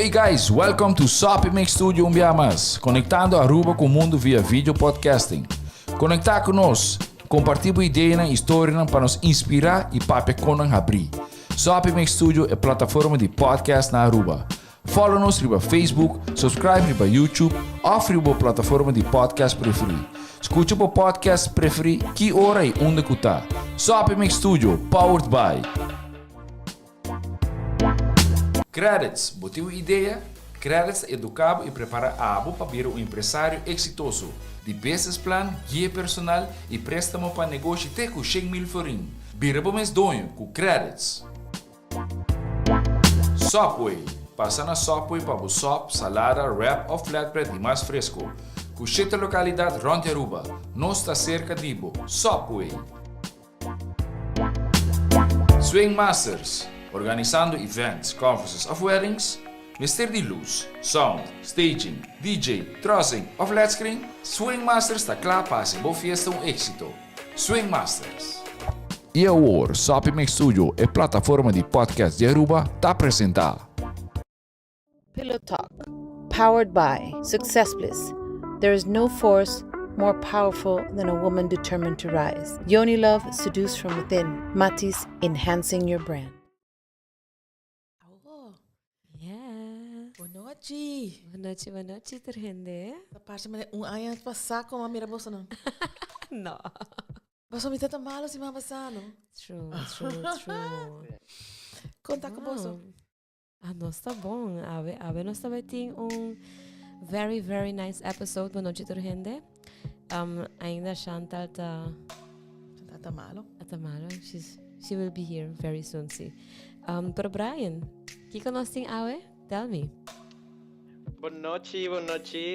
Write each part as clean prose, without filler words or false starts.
Hey guys, welcome to Sopi Studio Umbiamas, conectando Aruba com o mundo via vídeo podcasting. Conectar conosco, compartilhar ideias e histórias para nos inspirar e para nos abrir. Sopi Studio é plataforma de podcast na Aruba. Follow-nos no Facebook, subscribe no YouTube ou na plataforma de podcast preferida. Escute o podcast preferido que hora e onde que está. Sopi Studio, powered by Qredits. Botiu ideia? Qredits educa e prepara a abo para vir um empresário exitoso. De business plan, guia personal e préstamo para negócio até com 100,000 florin. Vira para mês donho com Qredits. Sopi. Passa na Sopi para o sop, salada, wrap ou flatbread e mais fresco. Com 7 localidades rond Aruba. Nós está cerca de Ibo. Sopi. SwingMasterz. Organizando events, conferences of weddings. Mister de luz, sound, staging, DJ, trussing of flat screen. SwingMasterz está claro para ser boa fiesta éxito. SwingMasterz. E agora, Sopi Studio é plataforma de podcast de Aruba está apresentar PillowTalk, powered by SuccessBlizz. There is no force more powerful than a woman determined to rise. Yonilove, seduced from within. Matiz, enhancing your brand. Boa noite, Terhende. Parte mas ano passado como a mira bolsa não. No. Bolsa me tá malo se mama sano. True. Conta com bolsa. Nós tá bom. Ave nós tá ter very, very nice episode. Boa noite, Terhende. Ainda Chantal tá malo. Tá malo. She will be here very soon, see. Pero Brian, que nós tem ave? Tell me. Boa noite.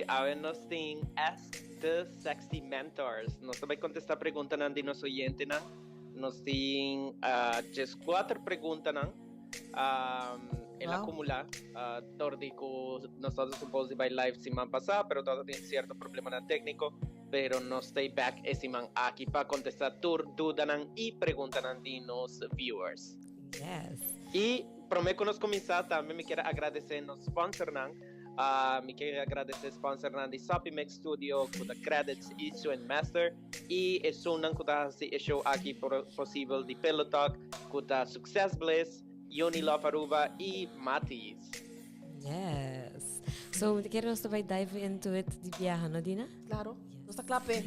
Agora nós temos Ask the Sexy Mentors. Nós também contestar perguntas de nosso oyente. Nós temos just 4 perguntas. Ela acumula. Tordi que nós supposed vai live semana passada, pero todo tem certo problema técnico. Pero nós stay back esse semana aqui para contestar dúvidas e perguntas de nos viewers. Yes. E prometo que nós começar também me quero agradecer nos sponsor me quero agradecer sponsor de Sopi Studio, com da Qredits e SwingMasterz e é só não que esse show aqui possível de PillowTalk, com da SuccessBlizz, Yonilove Aruba e Matiz. Yes. So, quero nós vai dive into it de viagem, não Dina? Claro. Nós tá clape.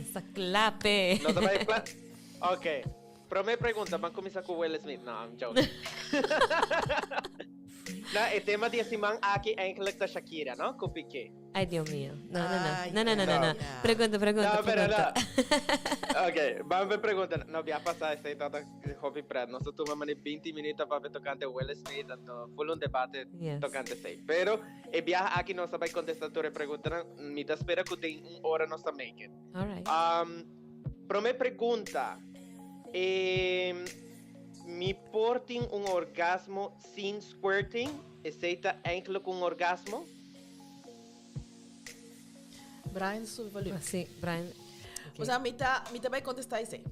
Nós vai Ok. Primeira pergunta, vamos começar com o Will Smith. Não, I'm joking. O tema de semana aqui é incluir da Shakira, não? Com Piqué. Ai, Deus mío. Não. Pergunta. Ok, vamos ver pergunta. Não, vai passar essa toda hobby para nós. Nós tomamos 20 minutos para ver tocante Will Smith, então foi debate tocante sei. Pero, e viaja aqui nós vai contestar toda pergunta. Me dá espera que tem 1 hora nós tá make it. Alright. Primeira pergunta. Me portem orgasmo sem squirting? Aceita incluir com orgasmo? Brian subvaleu. Sim, Brian. Mas a me vai contestar isso aí.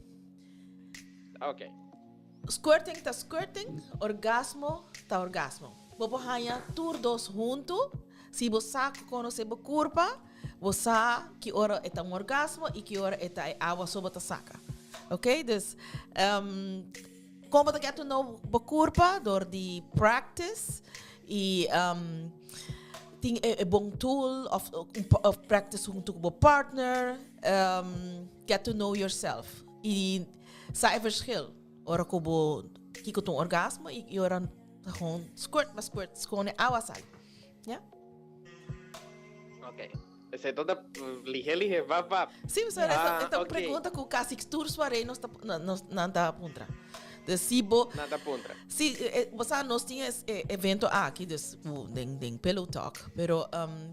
Ok. Squirting tá squirting, orgasmo tá orgasmo. Bobo hanya tur dos junto, se você conhece a curva, você que hora é um orgasmo e que hora é água sobre a saca. Ok? Dus, como você quer to know a curva, door die practice e tem bom tool of practice junto com o partner, get to know yourself. E sai verschil. Ora como que com orgasmo e ora gewoon squirt, gewoon água sai. Yeah? Ok. Essa é toda ligeira, vá. Sim, mas esta pergunta que o caso que tu suarei não está puntra. De sibo. Nada puntra. Sim, você nós tinha evento aqui de PillowTalk, pero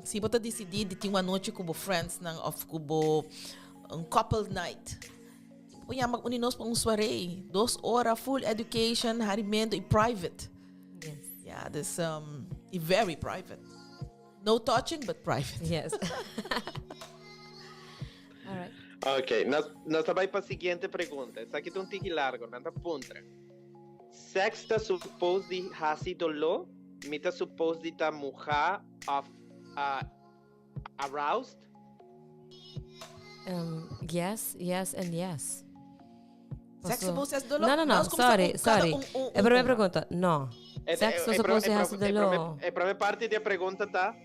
se você decidir de ter uma noite com friends não of com couple night. Ponhamos nós para soirée, 2 horas full education, harimento e private. Yes. Yeah, this very private. No touching, but private. Yes. All right. Ok, nós vamos para a seguinte pergunta. Essa aqui é tique largo, nada puntra. Sex está supposed de hasi dolo mita supposed dita muha of aroused? Yes, and yes. Sexo supposed to have No, Nós sorry. começamos cada É para minha pergunta. No. Sexo supposed to have dolo. É para parte da pergunta tá.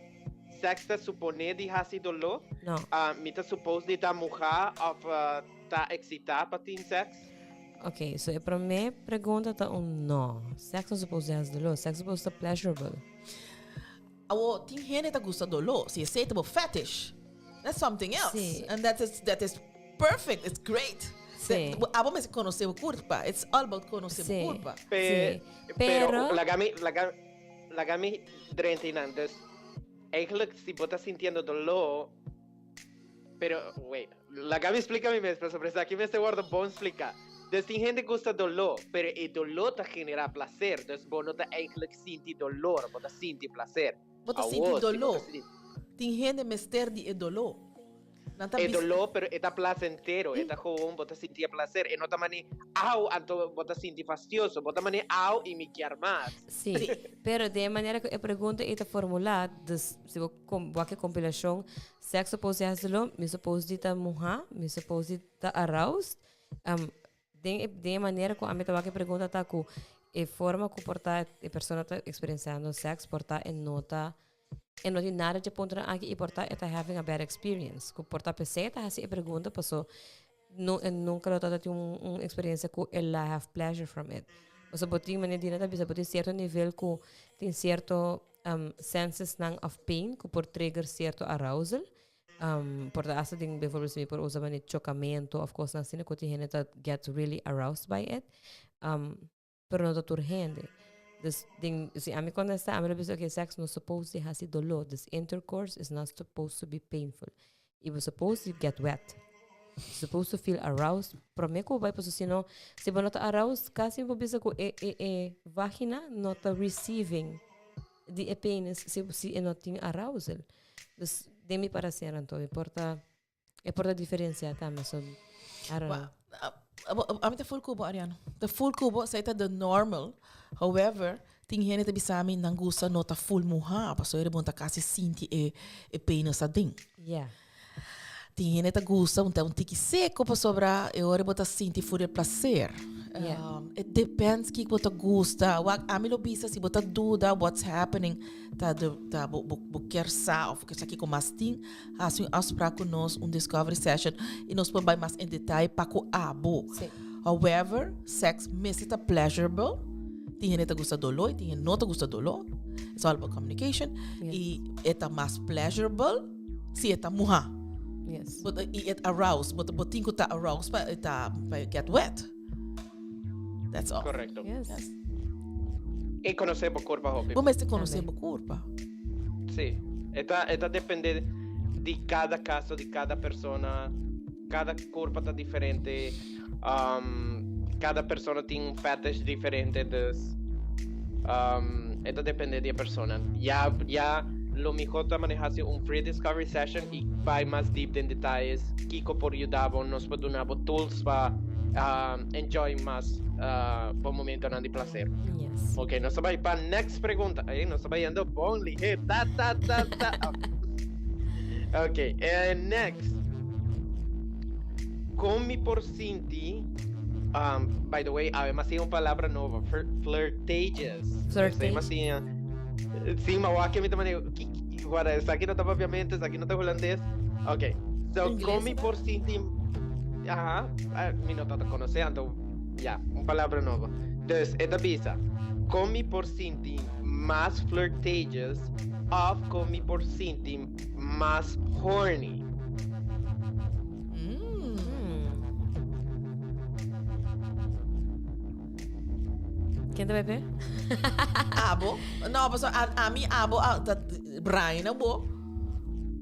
Sexo supone de hasi dolo? No. Mita supposed dita muha of ta excita para tin sex? Okay, so é para minha pergunta tá no. Sexo supposed to have dolo. Sexo supposed to be pleasurable. Tem gente que gosta do lo. Se aceita o fetish. That's something else. Sí. And that is perfect. It's great. Sí. Abo mas conhecer o curpa. It's all about conhecer Sí. o curpa. Pero la gami drentina. Dus eigenlijk si vos estás sintiendo dolor, pero wait, la gami explica mi mes, pero sobre eso aquí me este guardo bon explica. Dus tem gente que gusta dolor, pero el dolor te genera placer. Dus vos no te eigenlijk sinti dolor, vos te sinti placer. Você sente dolor. Tem gente mister de dolor. É dolor, pero é placentero, é joven, vos te sentia placer. E não tá mani, au, anto vos te senti fastidioso, vos te mani, au, e me quer mais. Sí, pero de maneira que a pergunta é formulada, se eu qualquer compilação, sexo supposed to have me supposed to estar muha, me supposed to estar aroused, de maneira que a minha pergunta está com a forma que portar a pessoa está experienciando sexo, portar em nota. E não tem nada de ponto aqui e portar está having a bad experience. Que portar PC está assim a pergunta passou nunca lo tá tem uma experiência que ela have pleasure from it. Ou seja, botin maneira de nada bisa botin certo nível que tem certo senses nang of pain que por trigger certo arousal. Porta asa ding before se por usa maneira chocamento of course na cena que tem gente that gets really aroused by it. Pero não tá turgente. Dus ding, si ami quando está, ami lo okay, sex not supposed to have dolor. This intercourse is not supposed to be painful. It was supposed to get wet. It's supposed to feel aroused. Pero me ko vai sino se ba not aroused, kasi mo bisa ko vagina not receiving the penis se not ting arousal. Dus de mi para ser anto importa diferencia também so I don't know. Ami te full kubo Ariano. The full kubo sa ita the normal. However, tem gente que bisa mi nang gusta nota full muha, paso ele bonta kasi sinti e pena sa ding. Yeah. Tem gente que gusta um tiki seco para sobrar e ora bota sinti full prazer. Yeah. It depends que bota gusta. Ami lo bisa si bota duda what's happening ta quer sa of que aqui com mais ting assim afspraak com nós discovery session e nós podemos mais em detalhe para com abo. However, sex makes it pleasurable. Tem gente que gosta dolor e tem gente que não gosta dolor. It's all about communication. E é mais pleasurable se é muha. Yes. But it aroused, but tem que estar aroused para get wet. That's all. Correcto. Yes. E conhecer o corpo, Hopi. Como é que conhecer o corpo? Sim. Esta depende de cada caso, de cada persona. Cada corpo está diferente. Cada persona tem um fetish diferente. Esta depende da persona. Ya lo mejor es manejar un free discovery session y vai más deep en detalles. Kiko por ayudar nos puede dar tools para enjoy más por momento de placer. Yes. Ok, nos vamos para next pregunta. Nos vamos yendo only. Ok, next. Con mi porcinti. By the way, además hay una palabra nueva, flirtages. Flirtages. Sí, mawaki mi tamani. Guarda, está aquí no está propiamente, está aquí no está holandés. Ok, so con mi porcinti. Ajá, mi no está conociendo. Ya, una palabra nueva. Entonces, esta visa. Con mi porcinti más flirtages of con mi porcinti más horny. Quem te bebe? Abo? Não, pessoal, a mim abo, Brian, abo.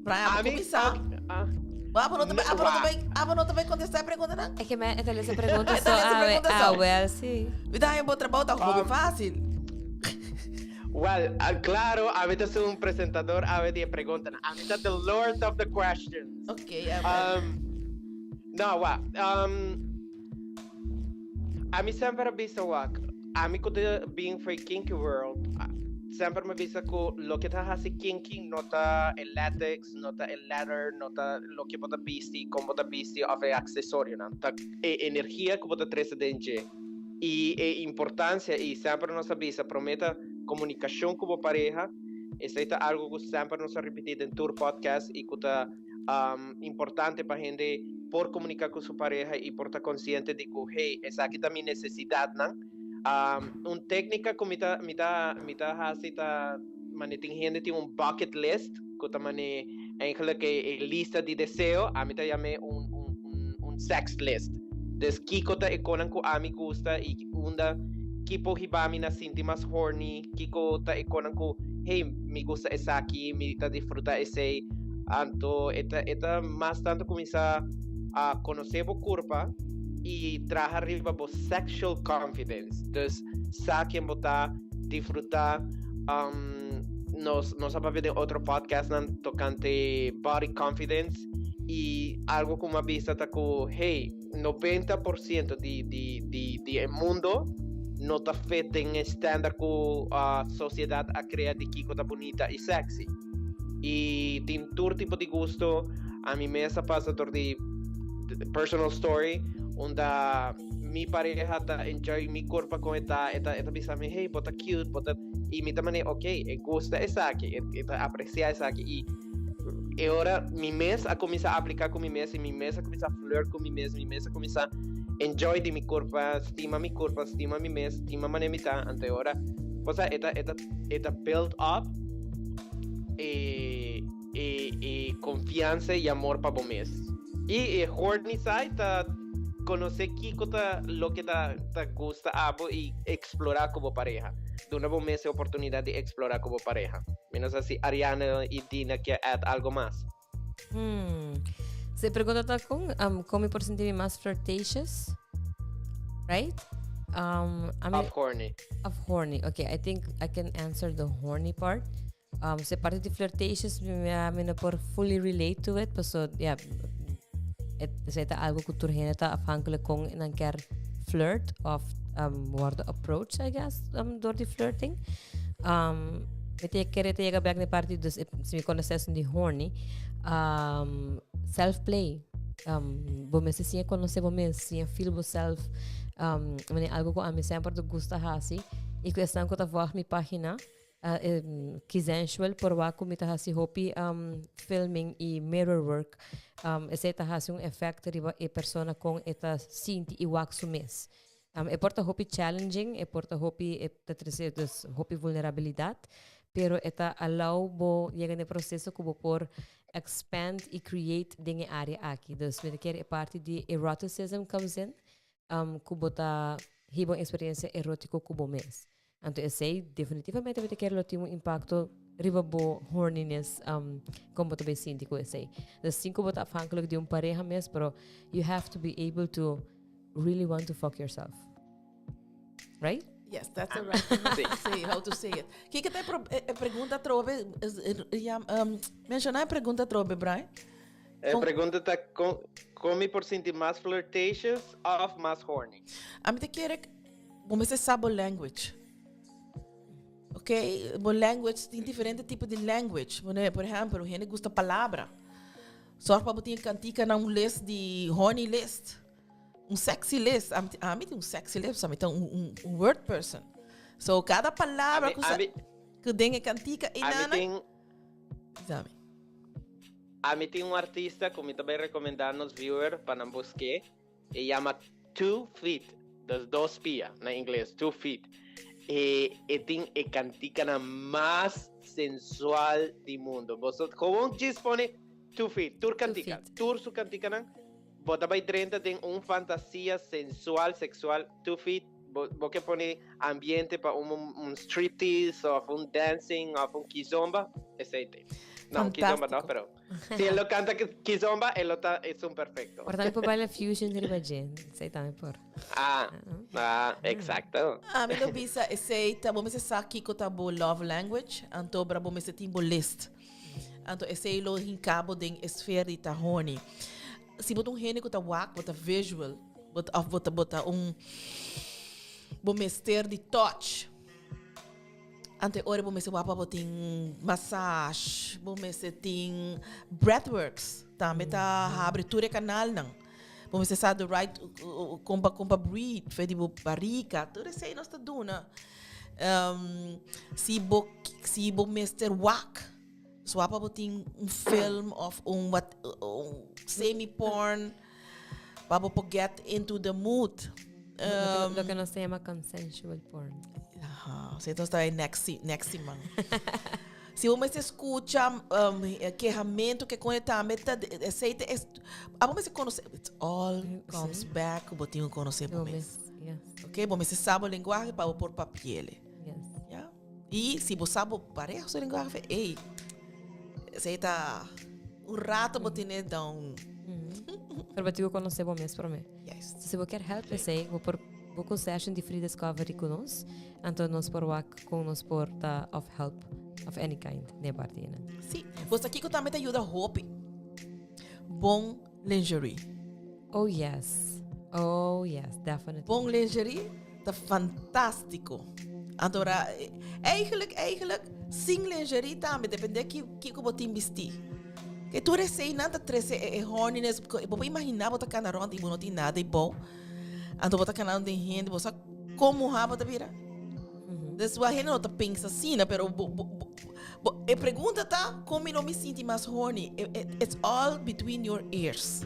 Brian, abo começar. Abo não também contestar a pergunta, não? É que essa pergunta só. Well, sim. Me dá um bom trabalho, tá um fácil. Well, claro, a veces soy un presentador, a veces preguntan, a veces the lord of the questions. Ok, no, a mí sempre visto a mí cuando being for kinky world, sempre me visa que lo que está haciendo kinky nota el latex, nota el leather, nota lo que bota bisti, como bota bisti of accesorio, ¿no? Ta energia que bota tres dentro. E importância, e sempre nos avisa, prometa comunicação com a pareja. Isso é algo que sempre nos repetir em tour podcast e que é importante para a gente por comunicar com sua pareja e por estar consciente de que, hey, essa aqui é a minha necessidade, não? Uma técnica que me tem gente tem bucket list, que também eigenlijk é lista de desejo, a mim chama sex list. Dus kiko ta ikonan ko ami gusta e unda kipo hibami na sinti mas horny, kiko ta ikonan ko hey me gusta essa aqui, me ta disfruta esse anto eta mas tanto começar a conhecer o corpo e trazer arriba o sexual confidence. Dus saquem botar disfrutar nos vamos ver outro podcast tocante body confidence e algo como a vista tá com hey 90% de mundo não está feito em estándar que a sociedade a criar de que tá bonita e sexy e tem todo tipo de gosto a mim mesma passa por de personal story onde mi pareja tá enjoy mi corpo com esta bisa me hey bota cute bota e me também ok gosta essa aqui apreciar essa aqui e agora mi mês a começar a aplicar com mi mês e mi mês a começar a flirt com mi mês a começar a enjoy de mi corpo estima mi mês estima manemita ante agora pues eta build up e confiança e amor para o mês e horny side tá conocer Kiko lo que te gusta y explorar como pareja. De una vez oportunidad de explorar como pareja. Menos así, Ariana y Dina que add algo más. Se pregunta como por sentirme más flirtatious, right? Of horny. Of horny. Okay, I think I can answer the horny part. Se parte de flirtatious, me no por fully relate to it, so yeah. Het algo que turgene está afhankelijk con een keer flirt of worden approach, I guess, door die flirting. Met je keer te llegar back de party, dus si me conoces die horny, self play. Bome se sim conocer bome, sim feel bo self. Mene algo que a mim sempre te gusta hasi. E que estão com a voz mi página. Sensual por waku mita hasi hopi filming e mirror work esse ta hasi effect riba e persona com eta sinti e wak sumes e porta hopi challenging e porta hopi eta tresedos hopi vulnerabilidade pero eta allow bo llega ne processo kubo por expand e create dinge área aqui dus met keer e parte de eroticism comes in kubo ta hibo experiência erótico kubo mes. Então, eu sei, definitivamente vai ter um impacto ribabo horniness como também síndico, eu sei. Das cinco botar afhankelijk de pareja mesmo, pero you have to be able to really want to fuck yourself. Right? Yes, that's the right thing to say, how to say it. Que tem pergunta trove, mencionar a pergunta trove, Brian? A pergunta está como por sentir mais flirtatious ou mais horny? A mim te quer como se sabe language. Ok, bom language tem diferente tipo de language. Por exemplo, gente gosta palavra. Só para botar cantica na list de horny list, sexy list. A mim tem sexy list, a mim tem word person. So cada palavra que tem cantica e nada. A mim tem artista que me também recomendar nos viewers para não buscar. E chama 2 feet, das 2 pia na inglês, 2 feet. E tem a cantica mais sensual do mundo. Você como dispone 2 feet, tur cantica, tur su cantica não. Bota vai 30 tem fantasia sensual, sexual 2 feet. Você põe ambiente para striptease ou dancing ou kizomba, esse não, kizomba não, pero se ele canta kizomba, ele é perfeito. Portanto, para bailar fusion de gente, sei também por. Exacto. A mim não bisa esse vamos dizer aqui que tá bo love language, então para vamos dizer timbo list. Então esse lo hincabo den esfera de ta horny. Se botar rene que tá wak, botar visual, botar bom mester de touch. ante ore bom se wapa boting massage, bom se ting breathworks, também tá abre tudo canal não. Bom se sabe right compa breathe, fedi bo barriga, tudo isso aí nós tá duna. Se bo Mr. Wack, swapa boting film of semi-porn, para bo get into the mood. Lo que no se llama consensual porn. Então está aí next man. Se você escuta queixamento que conectamento aceita você conhece it all comes back o botinho conhecer Yes. ok bom você sabe a linguagem para pôr papel Yes. yeah? E se você sabe pareja sua linguagem ei aceita rato botinho então Pero batigo conhecer bom mesmo para mim. yes Se você quer help, sei, vou com session de free discovery com nós. Então nós por work com nós por da of help of any kind, ne parte né. sim você aqui que também te ajuda roupa bom lingerie Oh yes, definitely. bom lingerie tá fantástico. Agora, eigenlijk, sem lingerie também, depende que eu vou te vestir. Que tu recém nada trece horniness, eu vou imaginar botar canarão e não tem nada e bom. Então botar canarão de rende, você como rabo tá vira. Das sua rende não tá pensa assim, né? Pero a pergunta tá como eu não me sinto mais horny. It's all between your ears.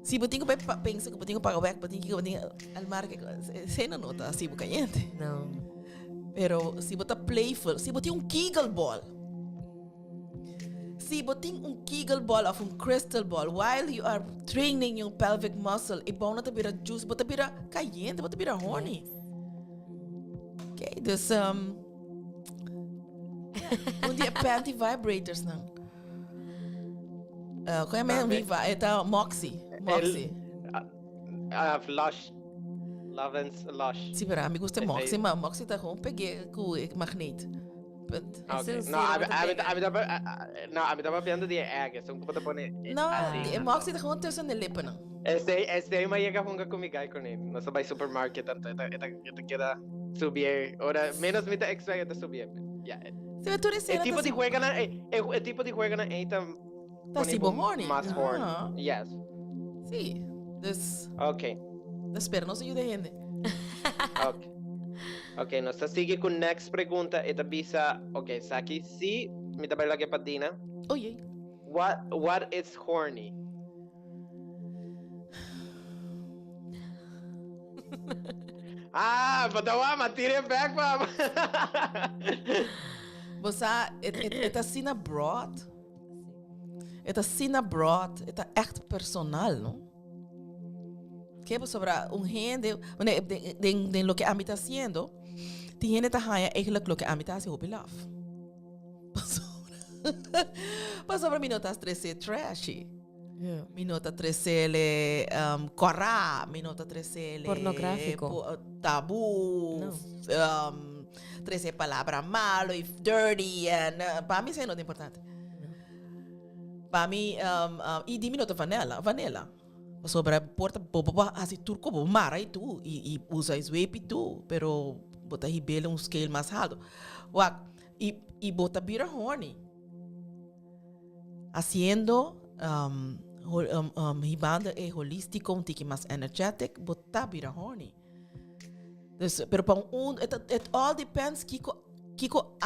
Se você pensa que você paga back, você tem almar que você não nota assim bucayente. Não. Pero se você playful, se você um Kegel ball. Se você tem um Kegel ball of um crystal ball while you are training your pelvic muscle, e bom não te vira juice, você vira caliente, você vira horny. Okay, dus dia panty vibrators não. Qual é mesmo? Eta Moxie. Lush. Lush. Sim, para mim gusta Moxie, mas Moxie tá com peguei com magneto. Okay. No, eu tava vendo de egg, so como tá pone. Não, Moxie tá com tussen de lippen não. Este aí mas chega funga comigo aí com ele. Nós vai supermarket tanto eta queda subir. Ora menos mita extra eta subir. Yeah. Se tu recém. É tipo de juega na é tipo de juega na eita. Tá se horny. Mas horny. Yes. Sim. Dus. Okay. Espero não se ajude gente. Okay, nós sigue com next pergunta e tabisa. Okay, Saki, se me tá bela que padina. Oye. What is horny? Patawa, matire back, mama. Você é sina broad. É sina broad, é echt personal, não? Que é sobre gente, de lo que a mí está haciendo, tem gente que está eigenlijk lo que a mí está haciendo love. Mas sobre mim não está stressé trashy. Mi nota 13 corra, mi nota 13 pornográfico, tabu, 13 palavra malo e dirty, para mim isso é não importante. Para mim, e di mi nota vanilla. Sobre porta boba assim turco boba mara e tu e usa swipe tu, pero bota ribele um scale mais alto. E bota bira horny. Haciendo hibanda é holístico, um tique mais energetic, bota bira horny. Pero para it all depends kiko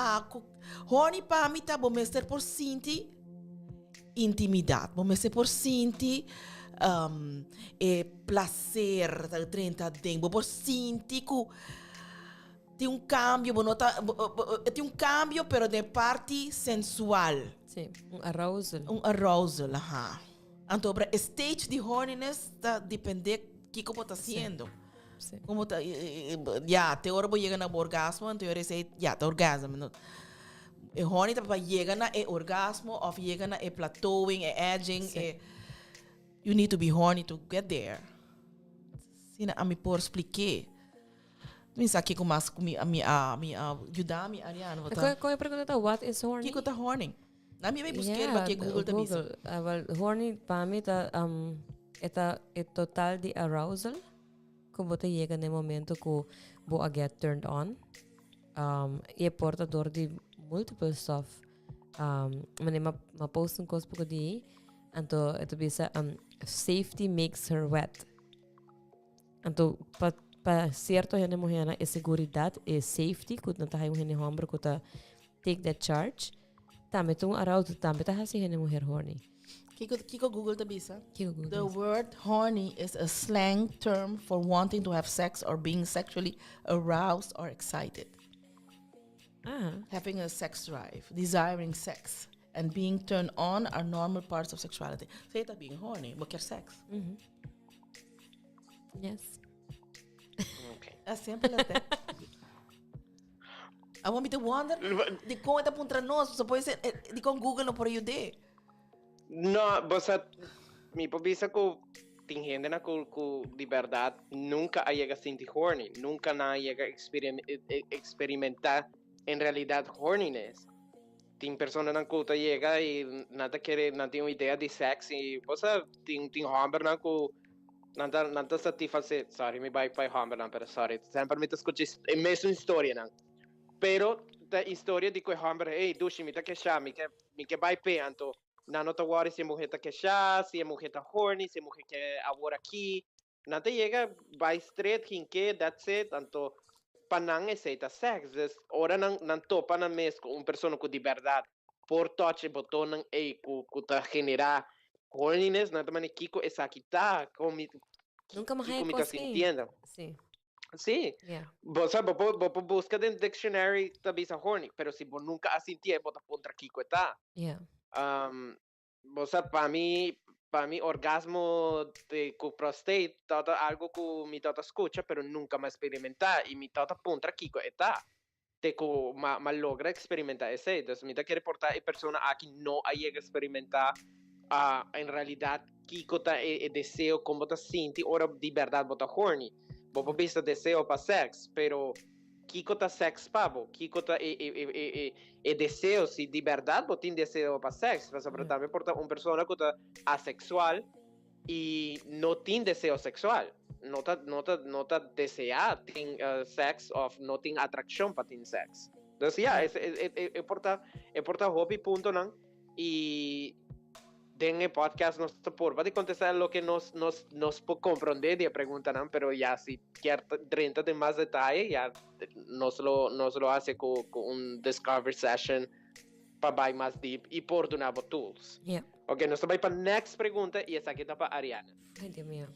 horny para mim tá bom mestre por sentir intimidade, bom mestre por sentir prazer da 30 tempo por sentir que tem cambio tem cambio pero de parte sensual. Sim, arousal. Arousal, então para stage de horniness tá depende que como tá sendo. Sim. Como tá te hora vou chegar no orgasmo, então eu sei tá orgasmo. E horny tá para chegar na orgasmo ou chegar na plateauing, edging, you need to be horny to get there. Sina a me por explicar. Me sabe que mais a me ajudar me Ariana. Qual é a pergunta? What is horny? Que tá horny? Na minha me buscar que Google tá bisa. Horny para mim tá é total de arousal. Como você chega no momento que você get turned on. E portador de multiple stuff. Mane ma post un cos pouco di. Anto ito bisa safety makes her wet. Anto pa certo hene mo hena e seguridad e safety kut nata hay mo hene hombro kuta take that charge. Tame tung araw tame ta hasi hene mo her horny. Kiko Google the bisa. Kiko Google The bisa. word horny is a slang term for wanting to have sex or being sexually aroused or excited. Having a sex drive, desiring sex, and being turned on are normal parts of sexuality. Say that being horny, but your sex. Yes. Okay. As simple as that. I want me to wonder. Di ko ita puntra nos. So puede ser. Di ko Google no por ayude. No, basta mi pabisa ko tingendo na ko de verdad nunca ha llegado a sentir horny, nunca na llega a experimentar en realidad horniness. Tem persona na ko llega y nada quiere, no tiene idea de sex y basta tem hombre na ko nada satisface. Sorry, me vai para hombre na, pero sorry. Sempre me escuché a mesma história na. Pero da história de que hombre, hey, dushi me tá que chá, me que vai peanto. Na nota agora se a mulher tá queixar, se a mulher tá horny, se a mulher quer agora aqui. Nada chega, vai straight, que that's it. Tanto, para não aceitar sexo. Ora não topa na mesa com uma pessoa com de verdade. Por touch botão não é que tá generar horniness. Nada mais Kiko essa aqui tá como Nunca mais Kiko hay me tá cos sentindo. Sim. Sim. Yeah. Você busca dentro do dictionary também sa horny, pero se você nunca a sentir, bota contra Kiko tá. Yeah. Você para mim orgasmo de com prostate tota algo que me tota escucha, pero nunca me experimentar y me tota contra Kiko tá. Te ko ma logra experimentar ese, entonces me quiere portar a persona aquí no ha llegado a experimentar en realidad Kiko ta e deseo como ta sinti ora de verdade bota horny. Bobo vista deseo para sex, pero Kiko ta sex pabo, Kiko ta e deseo si de verdade botin deseo para sex, mas sobre também porta uma pessoa que ta asexual e não tem deseo sexual, não tá desear tem sex of não tem atração para ter sex. Então é porta hobby ponto não e en el podcast nos va a contestar lo que nos puede comprender de pregunta, ¿no? Pero ya si quiere 30 de más detalle, ya nos lo hace con un discovery session para ir más deep y por nuevos tools. Yeah. Ok, nos vamos para la next pregunta y esa aquí está para Ariana. Ay, Dios mío.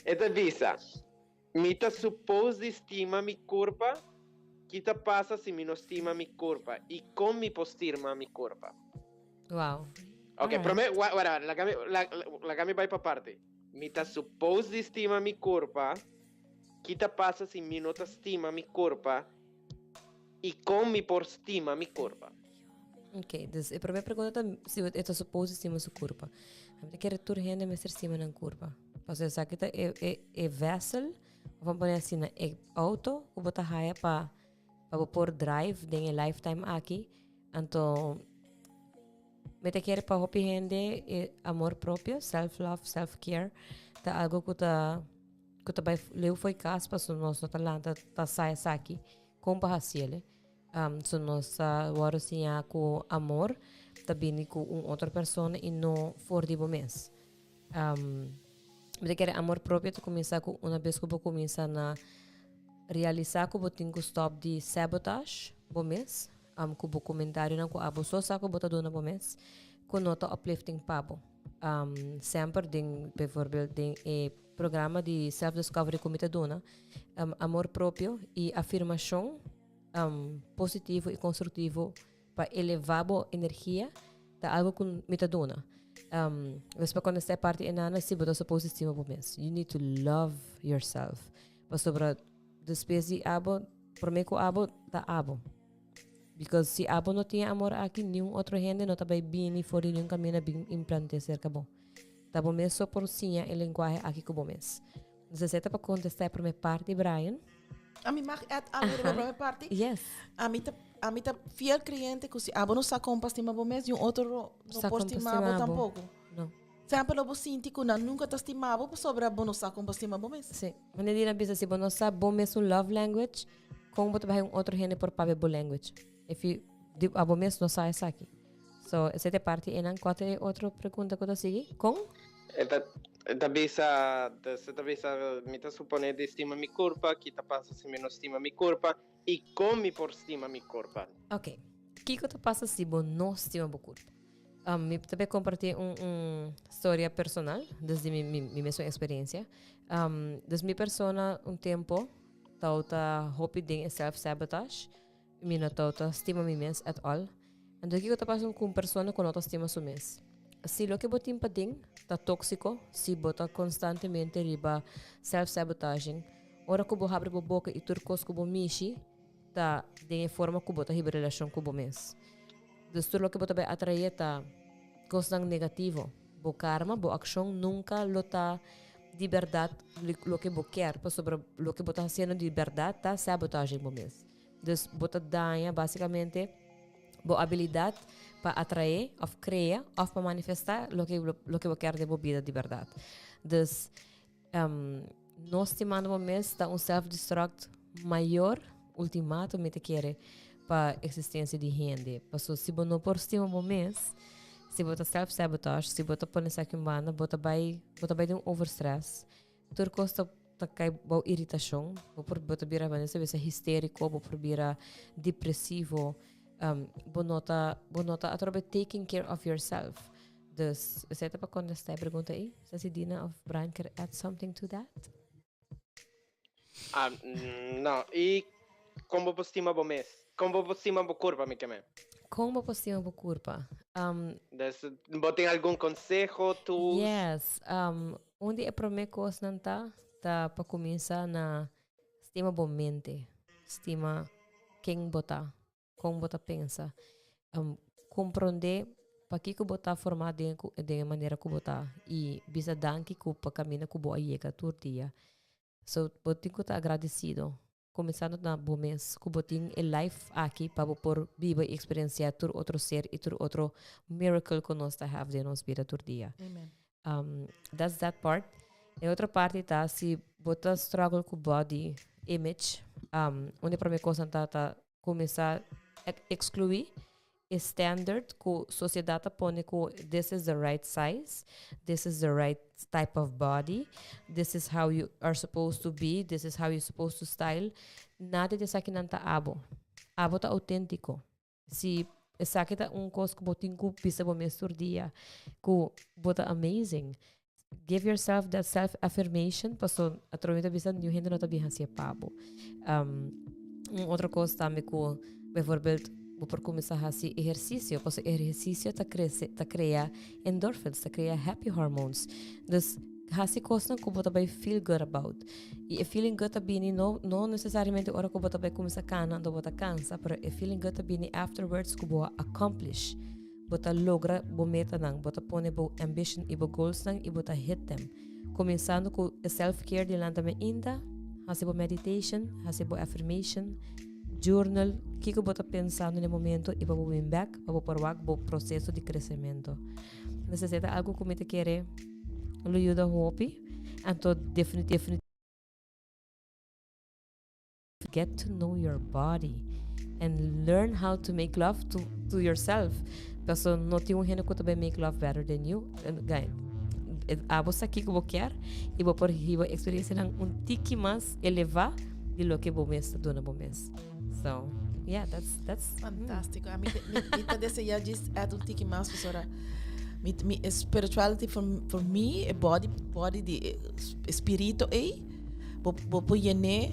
Esta visa, ¿me te supos de estima mi curva? ¿Qué te pasa si me no estima mi curva? ¿Y cómo me postirma mi curva? Wow. Ok, la cambio vai para parte. Me tá supposed de estima mi corpo. Que te passa se me não te estima mi corpo? E como me por estima mi corpo? Ok, dus a primeira pergunta é se eu estou suposto estima sua curva. Eu quero tur rende me ser estima na curva. Porque eu sei que é vessel, vamos pôr assim na auto, ou botar raia para pôr drive, tem lifetime aqui. Então me te quer para hopi rende amor próprio, self-love, self-care. Tá algo que tá vai leu foi cas para nosso talento tá sai aqui com bahasiele. So nossa warosinha com amor, tá bem com outra pessoa e não for de bom mês. Me te quer amor próprio tu começar com uma vez que eu começar na realizar que eu tenho stop de sabotage bom mês. Kubo comentário na ko abo so sa ko bota do na bomes ko nota uplifting pabo sempre din bijvoorbeeld din programa de self discovery comita dona amor próprio e afirmação positivo e construtivo para elevar a energia da algo com mita dona para quando esta parte enana se bota supposed estima bomes you need to love yourself para sobre despesi abo promeco abo da abo. Because si abo não tinha amor aqui, nenhum outro gente não estava bem e fora nenhum caminho bem implante cerca bom. Tá bom mesmo só por sim a linguagem aqui que bom mesmo. Você está para contestar a primeira parte, Brian? A mim mag a primeira parte. Yes. A mim tá fiel cliente que se abo não sa compa estima bom mês e um outro não por estimado tampouco. Não. Sempre eu sinto que nunca tá estimado sobre abo não sa compa estima bom mês. Sim. Mas nem na bisa se bom não sabe bom mesmo love language. Como você vai outro gente por pabe language. If you abo mes não sai aqui. So, essa é parte e não quatro outra pergunta que eu segui com Talvez me tá supone de estima mi corpo, que tá passa se me não estima mi corpo e come por estima mi corpo. Ok. Que te passa se você não estima o corpo? Me também compartilhei história personal desde minha mesma experiência. Desde minha persona tempo tá hobby de self-sabotage. Minha tá estima mi mes at all. Então que te passa com persona com outra estima su mes. Se lo que botin pa ding tá tóxico, se bota constantemente riba self-sabotaging, ora que bo abre bo boca e turcos que bo mishi, tá de forma que bota riba relação com bo mes. Destur lo que bota vai atrair tá constant negativo. Bo karma, bo ação nunca lo tá de verdade lo que bo quer, pa sobre lo que bota haciendo de verdade tá sabotaging bo mes. Des bota danha basicamente bo habilidade para atrair, of criar, of para manifestar lo que quer de vida de verdade. Dus, nós estimando o mês está self-destruct maior, ultimamente quer para a existência de gente. Porque se você não por estima o mês, se você self-sabotage, se você põe essa humana, você vai ter overstress. Tudo custa cai boa irritação, você vira você histérico, você vira depressivo. Bonota atrobe taking care of yourself. Dus, você tá para contestar a pergunta aí? Se Dina of Brian quer add something to that? Não. E como você estima o mês? Como você estima o corpo, me queimei? Como você estima o corpo? Tem algum conselho, tools? Yes. Onde é para mim coisa não tá para começar na estima a mente, estima quem botar. Como você pensa, compreender para que você formado de maneira que você e bisa danke que para caminhar que você chega todo dia. So, você tem que estar agradecido. Começando na bom mês, que você tem a life aqui para por viver e experienciar todo outro ser e todo outro miracle que nós temos de nossa vida todo dia. Amen. That's that part. E outra parte tá se você struggle com body image, onde para mim coisa tá começar excluir standard que a sociedade põe que this is the right size, this is the right type of body, this is how you are supposed to be, this is how you're supposed to style. Nada disso aqui não tá abo. Abo tá autêntico. Se essa aqui tá coisa que botin que pisa bo mesmo dia, que bota amazing. Give yourself that self-affirmation, passo a troita bisa new gente não tá bem assim pabo. Outra coisa também que por exemplo, vou começar a fazer exercício, porque exercício tá cria endorphins, tá cria happy hormones. Dus, fazer coisas que você vai feel good about. E feeling good também não necessariamente hora que você vai começar a cansar, não você cansa, mas feeling good também afterwards que você accomplish, você logra a meta nang, você põe a ambition e a goals nang e você hit them. Começando com self-care de lançamento ainda, fazer meditation, fazer affirmation, journal, o que você está pensando no momento e para vir back, para provar o processo de crescimento. Necessita algo que você quer, lo ajuda a hobby, então definitivamente get to know your body and learn how to make love to yourself. Porque não tem gente que também make love better than you. Você aqui que você quer e você pode ter a experiência tique mais elevada de lo que você está dando para você. So, yeah, that's fantástico. A mim deseja diz tique mais, professora. Spirituality for me é body de espírito e vou llenar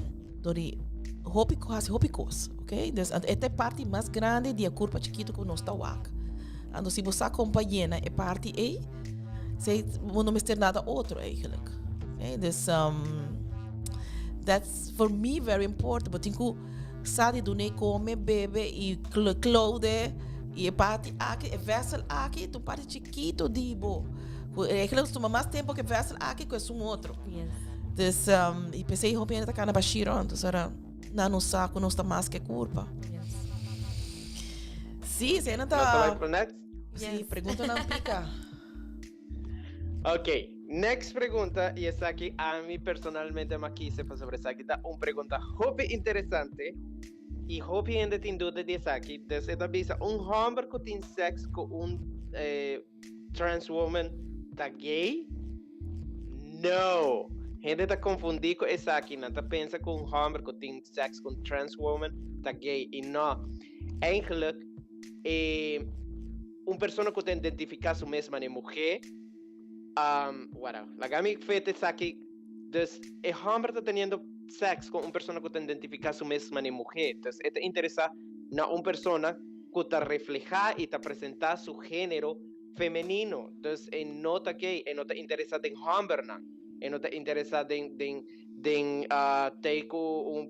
de hobby coisas, ok? Esta é a parte mais grande de a curva chiquita que nós está waka. Então se você acompanha é parte aí, você não mistura nada outro eigenlijk. Okay? That's for me very important. But tenho sabe do nem come, bebe e clothe e parte aqui, é vessel aqui, tu parte chiquito dibo. Eigenlijk toma mais tempo que vessel aqui que um outro. yes. Dus e pensei hobby ainda tá na bashiro, então será não saco, não está mais que curva. Yes. Sim, você não Nós tá. vai pro next? Sim, pergunta não pica. Ok, next pergunta, e essa aqui a mim personalmente me quise sobre essa aqui, tá uma pergunta muito interessante, E hopi ainda tem dúvida disso aqui. Você tá bisa homem que tem sexo com trans woman tá gay? No. Gente tá confundindo com isso aqui, não tá pensa que homem que tem sexo com trans woman tá gay. E não. Eigenlijk, pessoa que tem identificar su mesma de mulher, la gami fete isso aqui, dus, homem tá tendo sexo com pessoa que tem identificar su mesma de mulher. Então, é interessante na pessoa que está reflejar e está apresentar su género femenino. Então, não está gay, não está interessado em homem, não está interessado em ter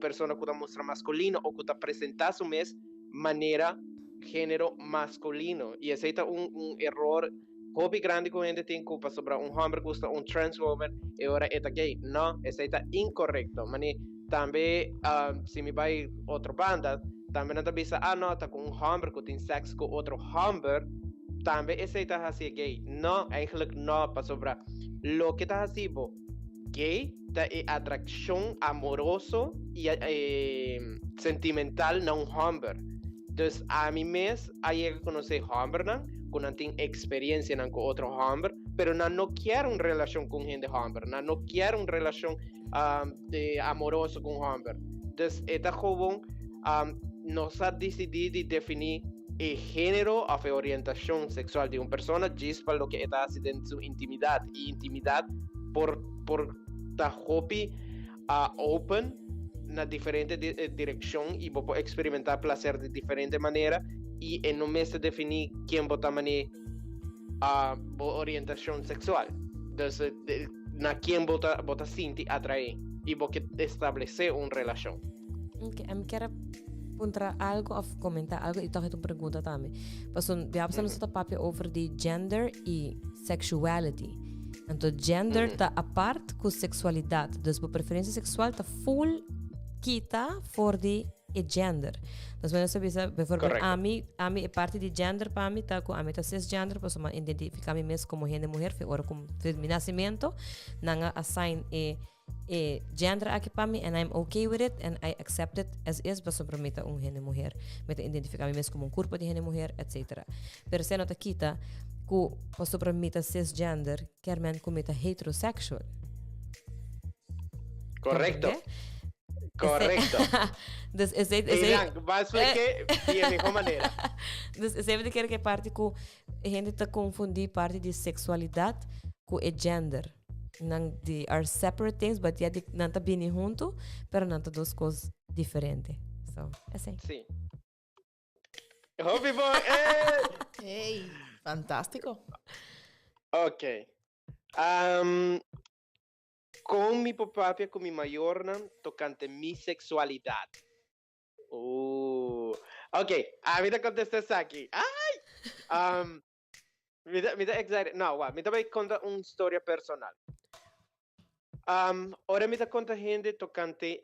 pessoa que está mostrando masculino ou que está apresentar su mesma maneira género masculino. E esse é erro hobby grande que a gente tem culpa sobre homem que gusta trans woman e agora é gay. Não, esse é incorreto. Mas também, se me vai outra banda, também não bisa, não, está com homem que tem sexo com outro homem, também esse é assim gay. Não, eigenlijk não, para sobre lo que está assim, gay, é atração amoroso e sentimental não homem. Então, a mim mesmo, aí eu conheci homem, que não tem experiência com outro homem, mas não quer uma relação com gente homem, não quer uma relação amorosa com homem. Então, esta jovem nos ha decidido definir o género ou a orientação sexual de uma pessoa, diz para o que está haciendo en su intimidade. E intimidade, por estar hobby open, na diferente direção e vou experimentar prazer de diferente maneira e no mês de definir quem bota a orientação sexual. Então, na quem bota sentir atrair e vou estabelecer uma relação. Okay, eu quero perguntar algo ou comentar algo e toch uma pergunta também. Porque we hebben het papje over die gender e sexuality. Então, gender está a parte com sexualidade. Dus, a preferência sexual está full kita voor die gender. Dus wanneer ze zeggen, bijvoorbeeld, ami é parte de gender para mim, tá com ami tá cisgender, posso me identificar me mesmo como gente mulher, ora como meu nascimento, nanga assign gender aqui para mim, and I'm okay with it, and I accept it as is, posso para mim tá gente mulher, me identificar me mesmo como corpo de gente mulher, etc. Pero se não tá kita, que posso para mim tá cisgender, quer men como tá heterosexual. Correcto. Correcto. Dus esse vai explicar de mejor maneira. Dus sempre quero que parte que a gente está confundir parte de sexualidade com o gender. Não de are separate things, but yeah, não tá bem junto, pero não tá duas coisas diferentes. So, assim. Sim. Hobby boy. Hey, fantástico. Ok. Com mi papá, com mi mayorna, tocante mi sexualidade. Ok, a mí te contesté isso aqui. Ai! Me da excited. Não, me da vai contar uma história personal. Ahora me da conta gente tocante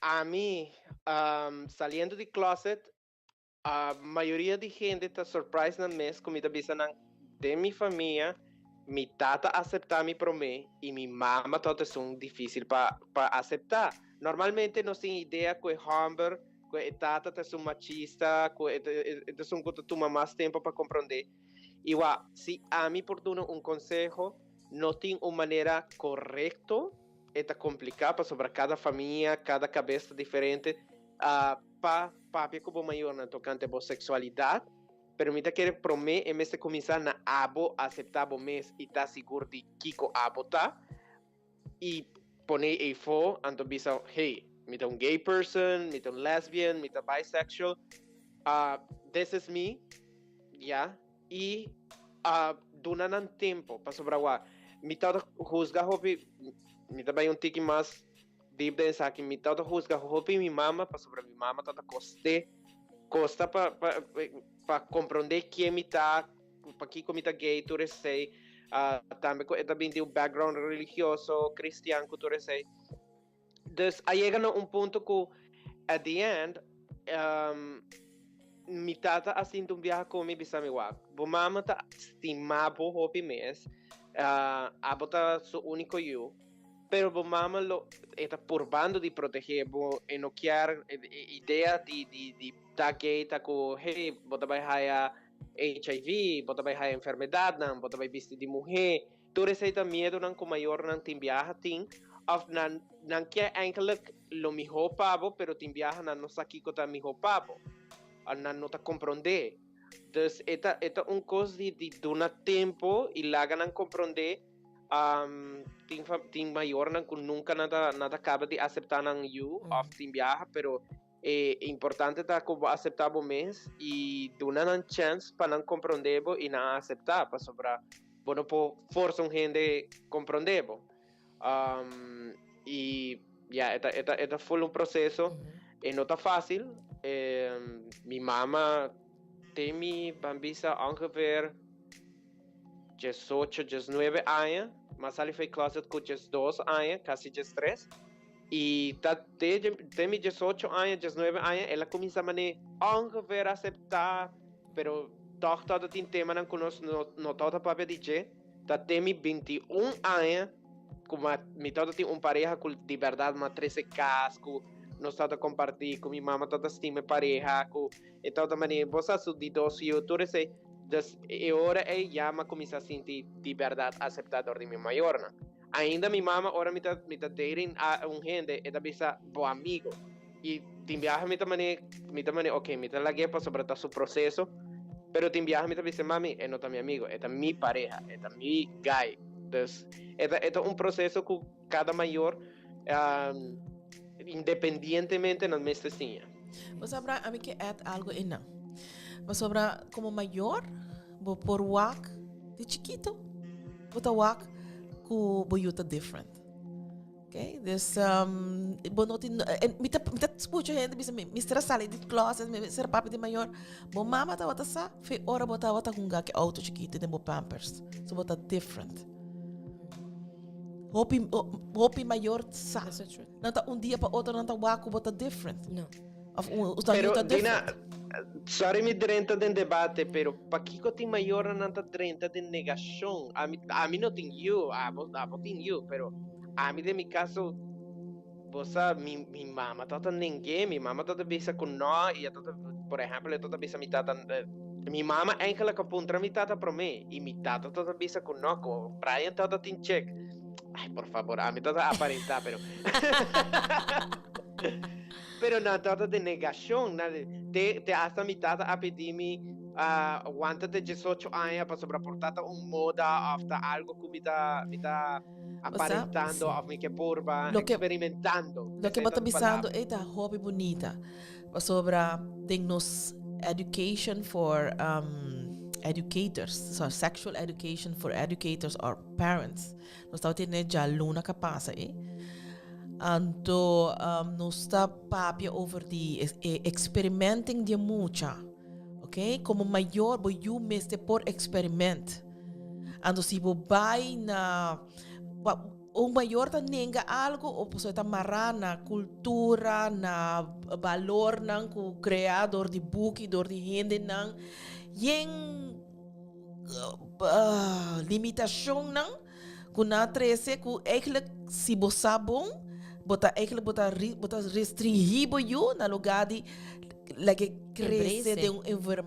a mí, saliendo de closet, a maioria de gente está surpresa na mês com me da bisanan de mi família. Mi tata aceitar mi promé e mi mamá todo es difícil para aceptar. Normalmente no sin idea que hombre, que tata es un machista, que es un que toma más tiempo para comprender. Igual, si a mí por dar un consejo, no tiene una manera correcta, está complicada sobre cada familia, cada cabeza diferente, para papi como mayor na tocante a sexualidad. Permita que promete em vez de começar na abo aceitar o mês e tá seguro de Kiko abo tá e pone a fo anto bisa hey me tá gay person, me tá lesbian, me tá bisexual, this is me, yeah, e donan tempo para sobrar me tá juzgar hopi me tá bem tique mais deep dentro aqui me tá juzgar hopi mi mama para sobrar mi mama tá costa para compreender quem me está, para que como está gay, tu sei, também tem um background religioso, cristiano, tu sei. Então, aí chega um ponto que, at the end, mi tata assim um viaje comigo, bisa me wa, bo mama tá estimado hopi mês, abo tá su único eu, pero bo mama lo está purbando de proteger bo e no quer ideia de tá gay tá com hey bota vai haya HIV bota vai haya enfermidade não bota vai vestir de mulher tu receita medo não com maior não tem viaja tem of não quer eigenlijk lo melhor pabo pero tem viaja não aqui que tá melhor pabo não tá compreender então eta coisa de donar tempo e lá não compreender tem maior não nunca nada acaba de aceitar não you of tem viaja pero é importante tá como aceitar o mês e donar uma chance para não compreender e não aceitar para sobrar bueno por força gente compreender e eta foi processo e não tá fácil minha mama tem minha bambisa ongeveer 18, 19 anos, mas ele foi closet com 12 anos, quase 13. E tem 18 anos, 19 anos, ela começa a ongeveer aceitar, pero toch todo tem tema não conosco, não todo papel DJ. Tem 21 anos, como me todo tem pareja com de verdade, uma 13 casco, nós todos compartilhar com minha mama, todas tem pareja, e toda maneira, você de 12 YouTube, dus agora já me começa a sentir de verdade aceitador de minha maior, né? Ainda minha mama agora me tá dating a gente e também bom amigo e tem viaja me também ok me tá lá para sobre o processo, pero tem viaja me também mami é não tá meu amigo, é minha pareja, é meu guy, dus é processo que cada maior independientemente não me esteja. Mas abra a mim que é algo não. Mas sobre como maior, vou por wak de chiquito, vou tá wak com boiuta different. Okay, this vou não tem, me tá escuta gente bisa me estressar de classe, me ser papo de maior, bom mama tá outra sa, fe hora botar outra com que auto chiquito de pampers, so botar different. Hopi maior sa. Não tá dia para outro não tá wak botar different. Não. Pero Dina, sorry me drenta de debate, pero para que tem maior não tá drenta de negação. A mim não tem you, a vos tem you, pero a mim de mi caso, você mi mama tá ninguém, mi mama tá bisa com nós e tá por exemplo, tá bisa mi tata mi mama enkele kapuntra mi tata pro me e mi tata tá bisa com nós, com Brian tá tem check. Ai, por favor, a mim tá aparentar, pero pero na data de negação, te hasta mitad a pedir-me aguanta de 18 anos para sobreportar moda after algo que me tá aparentando, a mim que porba, experimentando. Lo que bota pensando é da hobby bonita, sobre nos education for educators, so sexual education for educators or parents. Nós estamos tendo já luna que passa, Anto nos está papia over the experimenting de mucha, ok? Como maior, bo you meste por experiment. Anto si bo vai na o maior ta nenga algo o poso ta marana cultura na valor nang ku creador de book door de hende nang yen limitação nang ku na 13 ku eigenlijk si bo sabon bota restringir you na lugar de like crescer de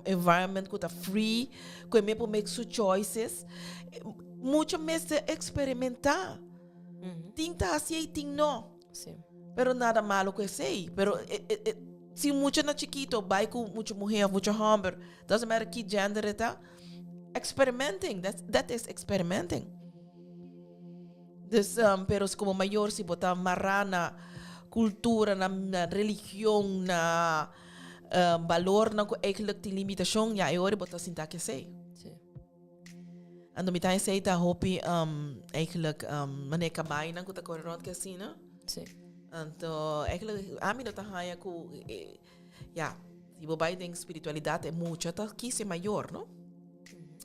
environment que tá free, que me por make such choices, muito mais experimentar. Tem tá assim e tem não. Sim. Pero nada malo que sei, pero se muito na chiquito, vai com muita mulher, muito homem, doesn't matter que gender está, experimenting, that is experimenting. Dus, pero como maior se botar marrar na cultura, na religião, na valor, na eigenlijk tem limitação, ja, eu botar assim tá que sei. Sim. Ando me tá sei tá hopi eigenlijk maneira kamai na kuta korrot que assim, né? Sim. Então, eigenlijk a mim não tá raia com ja, se bobai tem espiritualidade é muito, tá que se maior, não?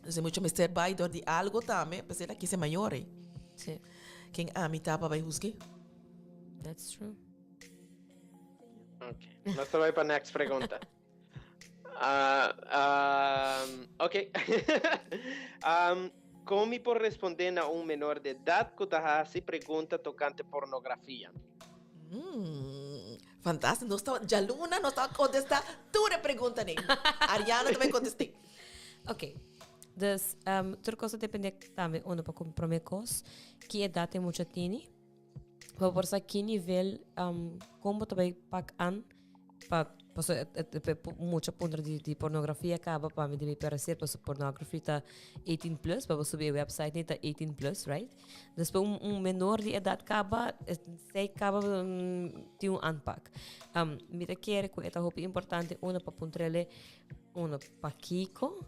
Se muito me ser bai dor de algo também, mas ela que se maior, Sim. Quem ami tapa vai husgue? That's true. Ok. Nós vamos para a next pergunta. Ok. como por responder a menor de edad que está se pergunta tocante pornografia? Fantástico. Jaluna não está contestar toda a pergunta nem. Ariana também contestei. Ok. Dus, outra coisa depende também, onde para comprometer coisas, que idade é muito tini. Para por que nível, como também pagan, para muita ponto de pornografia acaba para me deve parecer para pornografia tá 18 plus para subir website nem tá 18 plus, right? Depois menor de idade acaba sei acaba tem unpack. Me te quer que é hope importante uma para puntrele uma para Kiko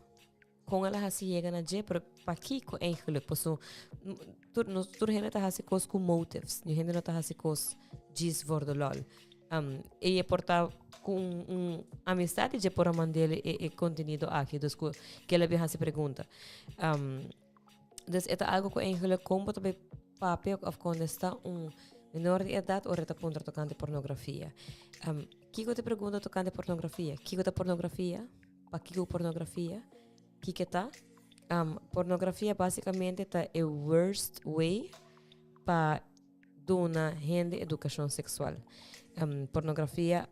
com ela assim chega na je para Kiko eigenlijk posso tur gente tá assim com motives, ni gente não tá assim com gis vordo lol. E portar com amizade de por mandele e conteúdo aqui dus que ela bem se pergunta dus é algo que eigenlijk como também papel of quando está menor de idade ou reta ponto tocante pornografia que te pergunta tocante pornografia que da pornografia para que pornografia que tá pornografia basicamente tá a worst way para dar gente educação sexual. Pornografia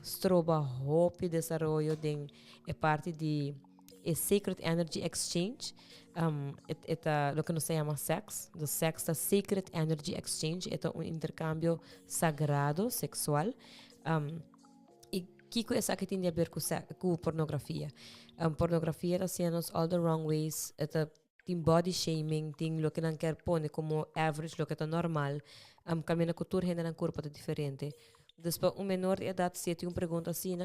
stroba hope desarrollo de parte de Sacred Energy Exchange lo que nos se llama sex the sex the Sacred Energy Exchange é intercambio sagrado sexual e que é que tem a ver com pornografia pornografia está sendo all the wrong ways tem body shaming tem lo que não quer pôr como average lo que está normal caminha cultura ainda na corpo é diferente depois menor de idade se tem pergunta assim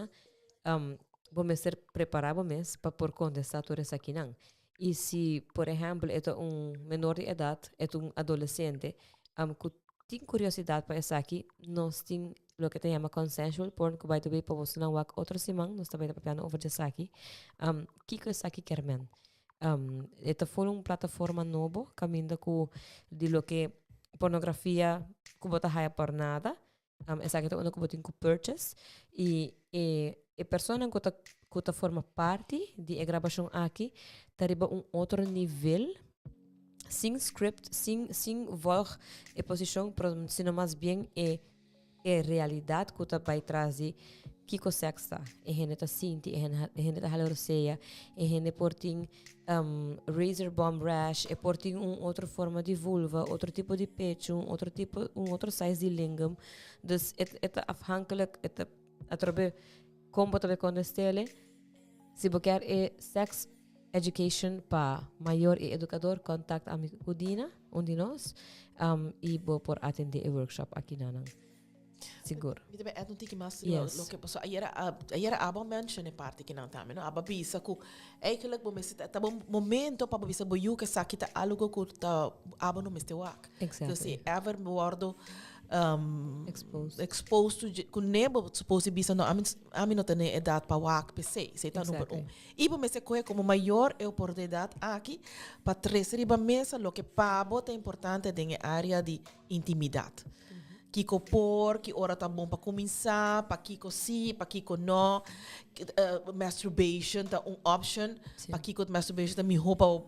vamos ser preparado mesmo para por contestar tudo isso aqui não e se por exemplo é menor de idade é adolescente que tem curiosidade para isso aqui nós tem lo que se chama consensual porn que vai também para você não há outra semana nós também estamos over isso aqui que é isso aqui quer men é foi plataforma nova caminha com de lo que pornografia que bota haya por nada essa que é que tem que purchase e pessoa que tá forma parte de gravação aqui tá riba outro nível sem script sem voz e posição sino mais bem é realidade que tá vai trazer que sex tá e gente tá sinti e gente tá haloroseia e gente porting razor bomb rash e porting outra forma de vulva outro tipo de pecho outro size de lingam dus é afhankelijk através como também condestele se você quer sex education para maior e educador contact amigo Udina onde nós e vou por atender o workshop aqui na seguro. Mi também é um tique mais lo que passou. Aí era aba mention em parte que não tá, não? Aba bisa ku eigenlijk bom se tá bom momento para bisa boiu que saque tá algo que tá aba no meste wak. Exactly. Então se ever mordo exposed to ku nebo supposed bisa no amin no tene edad para wak PC. Se tá número 1. E bom se coe como maior é oportunidade aqui para trazer ba mesa lo que pabo é importante em área de intimidade. Kiko por, que hora tá bom para começar, para Kiko sim, para Kiko não. Masturbation tá option, para Kiko masturbation tá me roupa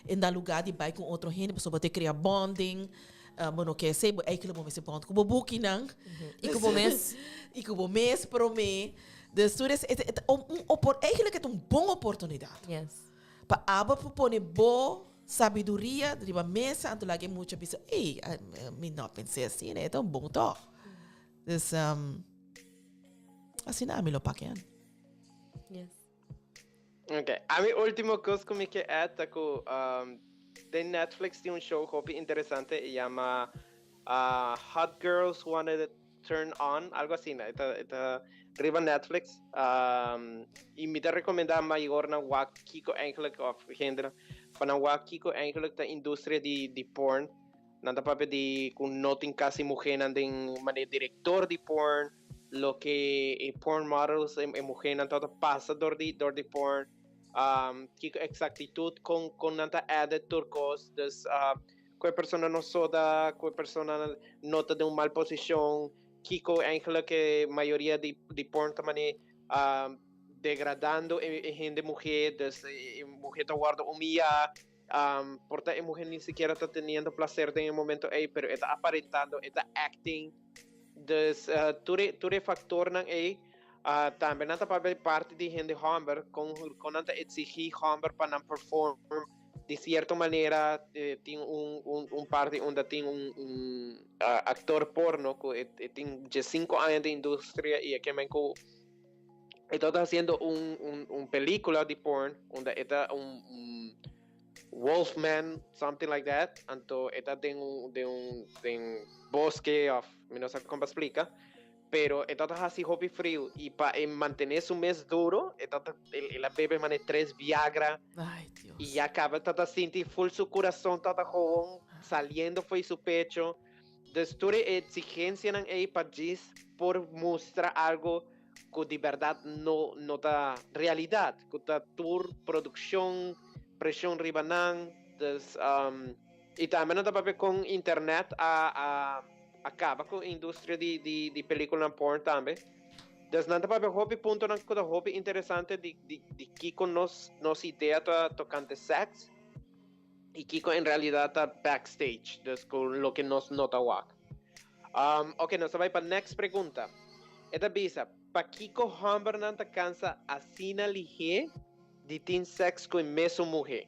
em dar lugar de vai com outro gente, para poder criar bonding. Mano que sei, é que bom esse ponto. Kubo buki nang. E kubo mes. E kubo mes pro me. De students eigenlijk é boa oportunidade. Yes. Para aba propone boa sabedoria de uma mesa anto lagi muita pessoa me não pensei assim né tão bom tó assim não me lo paquean Yes. Ok, a minha última coisa que é de Netflix tem show hobby interessante e chama Hot Girls Wanted to Turn On, algo assim, né? Ita riba Netflix e me recomendar maior na Kiko eigenlijk of gender para Kiko eigenlijk da indústria de porn nada para de com noting quase mulher andem maneira diretor de porn lo que porn models e mulher não todo passador de porn Kiko exactitud com nanta added turcos das qualquer pessoa não soda qualquer pessoa nota de mal posição Kiko eigenlijk que maioria de porn também degradando gente mulher das mulher tá guarda humilha porque a mujer ni siquiera está teniendo placer en el momento, pero está aparentando, está acting. Dus ture factor nang também não está para parte de gente homem com não exigir homem para não perform de certa maneira tem parte onde tem actor porno que tem 5 anos de indústria e que está fazendo película de porno onde está Wolfman, something like that. Então, está de bosque, não sei como explica, pero está assim hobby frio e para manter su mês duro, ela bebe 3 Viagra. Ai, Deus. E acaba está sentir full su coração, está saliendo foi su pecho. Destura exigência nan para diz por mostrar algo que de verdade não está realidade, que está tour produção pressão ribanan, e também não dá para ver com internet acaba com a indústria de película porn também. Então não dá para ver hobby ponto não que hobby interessante de que com nos ideia tocante sexo e que em realidade tá backstage, dus com lo que nos nota wak. Ok, nós vai para next pergunta. Esta bisa, para que com hamburger não tá cansa assina lige de ter sexo com a mesma mulher.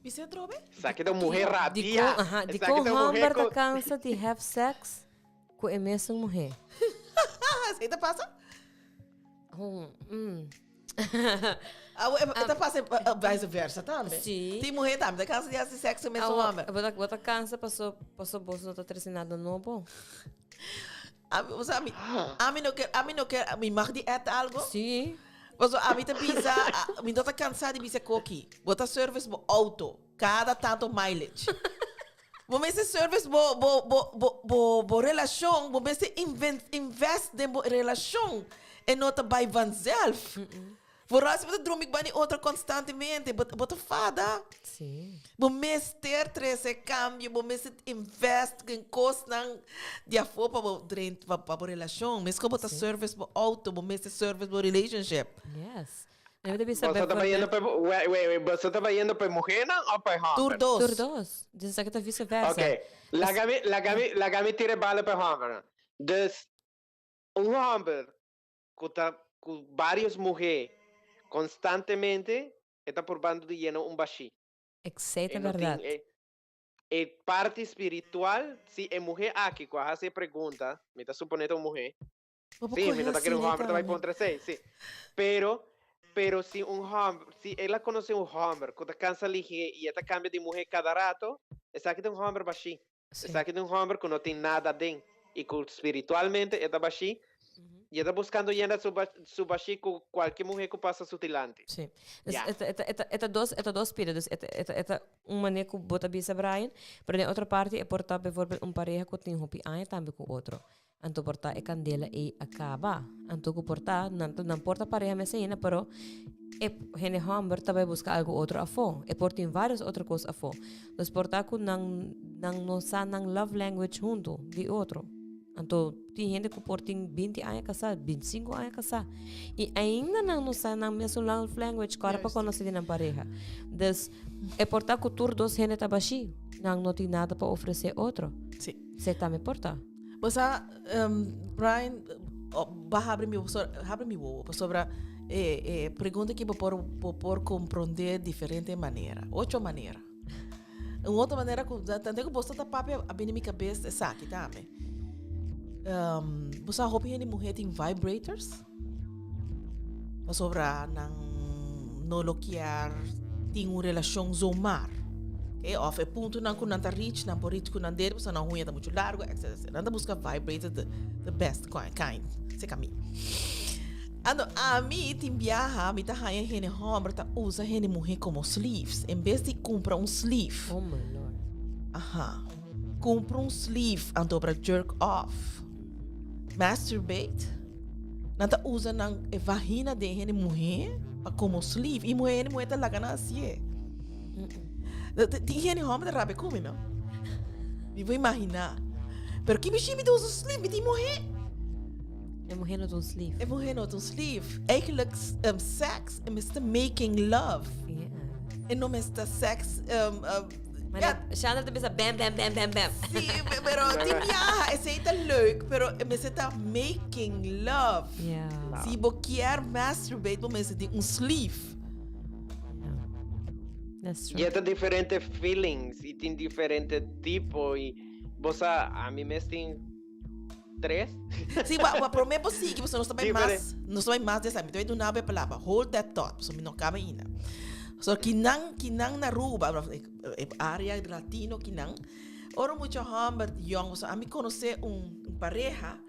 Você trobe? Sabe que a mulher rabia. De com hamburger tá cansa de have sex com a mesma mulher. Você tá passa? Esta passa vice-versa também. Sim. Tem mulher também, tá cansa de fazer sexo com a mesma homem. Bota cansa, passou bolso, não tá trazendo nada novo. A mim não quer, me mag de eten algo? Sim. Mas a mim tá pisa, me não tá cansado de bisa coqui. Bota service bo auto, cada tanto mileage. Bom esse service bo relação, bom esse invest de bo relação e não tá by vanzelf. Voor als we de droom ik ben niet outra constantemente, bota fada. Sim. Bom mês ter esse cambio, bom mês invest em coisas não de afo para relação, mês que bota service bo auto, bom mês service bo relationship. Yes. Deve saber. Você estava indo para mulher ou para homem? Tur dos. Diz que tá vice-versa. Ok. Lagami tira bala para homem. Dus homem com várias mulheres constantemente está por bando de lleno baixi. Exato, é verdade. E parte espiritual, se é mulher aqui, quando você pergunta, me está suponendo uma mulher. Sim, me não está querendo homem, vai contra si, sim. Pero se se ela conhece homem, quando cansa ligeiro e ela cambia de mulher cada rato, é que tem homem baixi. É que tem homem que não tem nada dentro e que espiritualmente está baixi. E está buscando llenar su baixi com qualquer mulher que passa sutilante. Sim. Eta dos períodos. Eta maneira que bota bisa Brian, pero na outra parte é portar, por exemplo, pareja que tem hopi aí também com outro. Então portar é candela e acaba. Então que portar não porta pareja mesena, pero gente homem também busca algo outro a fo. E porta várias outras coisas a fo. Então portar que não sa nang love language junto de outro. Então, tem gente que por 20 anos casado, 25 anos casado. E ainda não sabe na mesma language para conhecer na pareja. Então, é portar que todos os gente está baixo. Não tem nada para oferecer outro. Sim. Você também porta. Você, Brian, abre-me sobre a pergunta que por compreender de diferente maneira. 8 maneiras. Uma outra maneira que eu posso estar papel a minha cabeça é saque também. Você roupa que mulher tem vibrators? Sobre não bloquear tem uma relação zomar. Okay? Of é ponto não não tá rich, não por rich, não der, você não ruim, tá muito largo, etc. Não busca vibrators the best kind. Se caminho. A mim tem viaja, me tá ganhando gente homem, tá usa gente mulher como sleeves, em vez de comprar sleeve. Oh my lord. Compra sleeve, ando para jerk off. Masturbate, nata usa a vagina de gente mulher como sleeve e mulher tá lá na assim. Tem gente homem da rabe como não? Me vou imaginar. Pero que bicho me dá usa sleeve de mulher? É mulher não tem sleeve. É mulher não tem sleeve. Eigenlijk sex é Mr. Making love. Yeah. E não me está sex... Chandra te pensa bam, bam, bam, bam, bam. Sim, pero tinha, esse aí tá leuk, pero você tá making love. Yeah. Se você quer masturbate, você tem sleeve. That's true. E tem diferentes feelings, e tem diferentes tipos, e você, a mim mesmo tem 3. Sim, mas para mim é possível que você não sabe mais dessa. Então, eu não sabe a palavra, hold that thought, so não cabe ainda. So, kinang na Aruba, área latino, kinang. Ora, muito hammer, young, so, a mim conhecer pareja,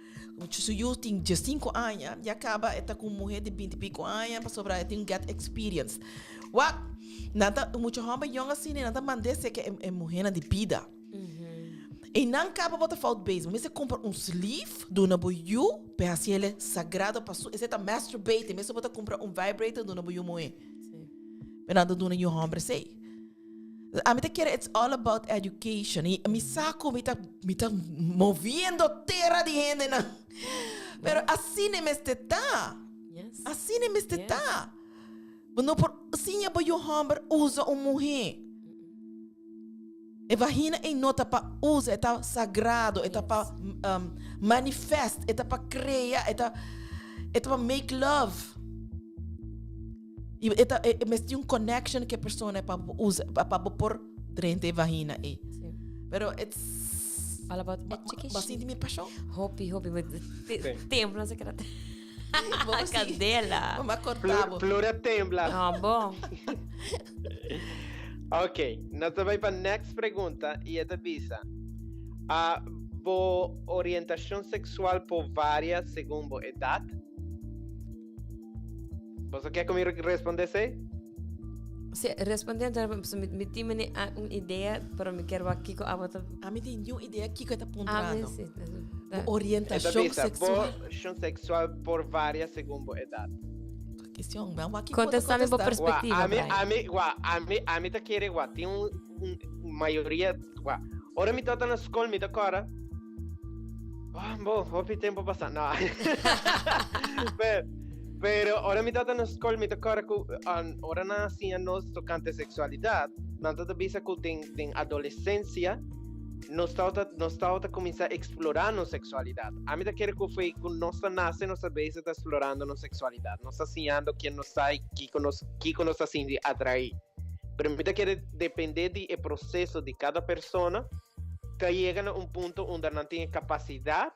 eu tenho 5 anos, e acaba, está com mulher de 20 e pico anos, para sobrar, tem get experience. What? Nada, muito hammer, young, assim, nada mandei ser que é mulher de vida. E não acaba botar falta base, mas você compra sleeve do nabuyu, para assim ele sagrado para você tá masturbate, mas você bota comprar vibrator do nabuyu moe. Nada do nabuyu hombre sei. A mim quer it's all about education. E me saco me tá movendo terra de gente na. Pero assim nem me está. Yes. Assim nem me está. Não por assim a nabuyu hombre usa mulher. E vagina é nota para usa, é sagrado, é para manifest, é para criar, é para make love. E é connection que a pessoa é para usar, para pôr dentro da vagina aí. Pero it's all about education. Bastante minha paixão. Hopi, tempo, não sei o que era. Vamos cadela. Vamos cortar. Plura tembla. Ah, bom. Ok, nós vamos para a next pergunta e esta visa. A orientação sexual por várias segundo a idade? Você quer comigo responder isso? Sim, respondendo, me tinha uma ideia, para me quero aqui com a outra. A mim tem uma ideia aqui que está apontando. Sim. Orientação sexual. Orientação sexual por várias segundo a idade. Questão, vamos aqui contestar minha perspectiva. A mim tá querendo, tem maioria, ora me tá na escola, me tá agora. Bom, hope tempo passar, não. Pero ora me tá na escola, me tá agora com ora na assim nós tocante sexualidade, não tá bisa que tem adolescência. Nós estamos a começar a explorar nossa sexualidade. A mim quer que foi que nós nasce, nós vez está explorando nossa sexualidade. Nós estamos ensinando quem nós sai, que nós assim de atrair. Mas a mim quer depender do processo de cada pessoa, que chega a ponto onde não tem capacidade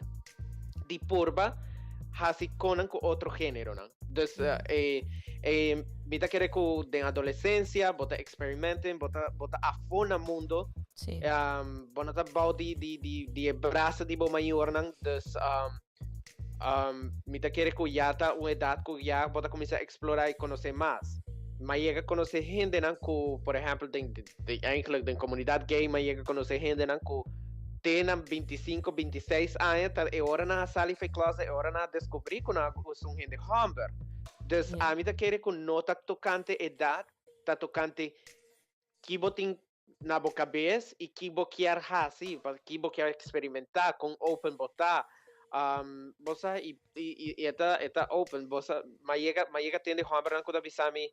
de porba assim com outro gênero, não? Então, me quer que na adolescência, bota experimentem, bota a fora no mundo. Sim. Bona tá bom de braço de bom maior, não? Dus, me tá querendo que já tá uma idade que já bota começar a explorar e conhecer mais. Mas chega a conhecer gente, não? Que, por exemplo, eigenlijk da comunidade gay, mas chega a conhecer gente, não? Que tem 25, 26 anos, tá? É hora na sala e faz classe, é hora na descobrir que não são gente humber. Dus, a mim tá querendo que não tá tocante idade, tá tocante que botem na boa cabeça e que você quer fazer, que você quer experimentar com open botar, você e está open, você mas chega tende homem quando bisami,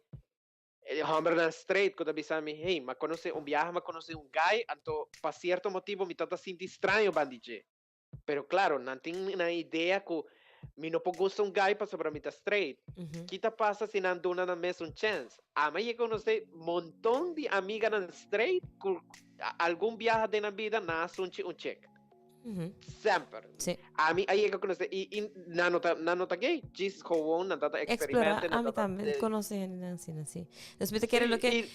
homem na street quando bisami, hey, mas conhece viaje, mas conhece guy, então por certo motivo me está sentindo estranho bandije, pero claro, não tem na ideia que me não gosta guy para sobre me tá straight. Que tá passa se não dona na mesma chance? A mim eu conheci montão de amigas na straight que algum viaje na vida nasce um check. Sempre. Sim. A mim aí eu conheci e não nota gay, just go on, não tá experimenta. A mim também conheci assim. Então me quero lo que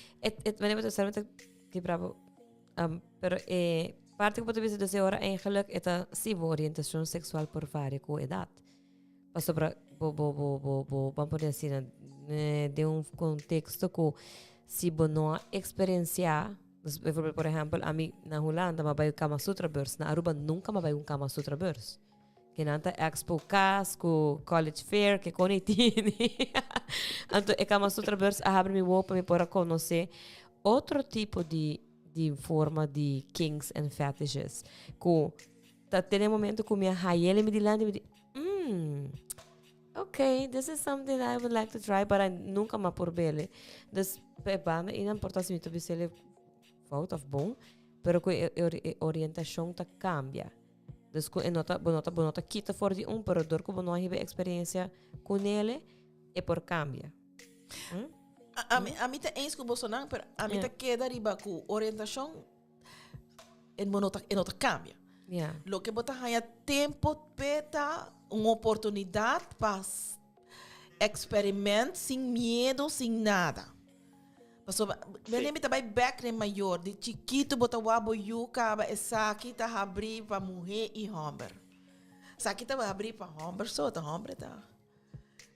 wanneer we het samen que bravo. Pero parte que pode ver de hora eigenlijk é sim orientação sexual por várias idade. Mas sobre vamos poder assim de contexto que se você não experienciar, por exemplo, a mim na Holanda me vai Kama Sutra beurs, na Aruba nunca me vai Kama Sutra beurs. Que não tá Expo Cas, com College Fair, que com itine. Então, a Kama Sutra beurs abre me para me poder conhecer outro tipo de forma de kinks and fetishes. Que tá tendo momento que minha raia me dilando me diz okay, this is something I would like to try, but I nunca ma probele. Dus para me não importa se me to bisele fout of bom, pero que orientação ta cambia. Dus ko bonota kita for die pero dor ko bono hibe experiência com ele e por cambia. A mim tá eens com Bolsonaro, pero a mim tá queda riba com orientação en nota cambia. Yeah. Lo que bota haya tempo peta uma oportunidade para experimentar sem medo, sem nada. Bem me também back maior de chiquito bota wabo yuka essa aqui tá abrir para mulher e homem. Essa aqui tá abrir para homem só tá homem tá.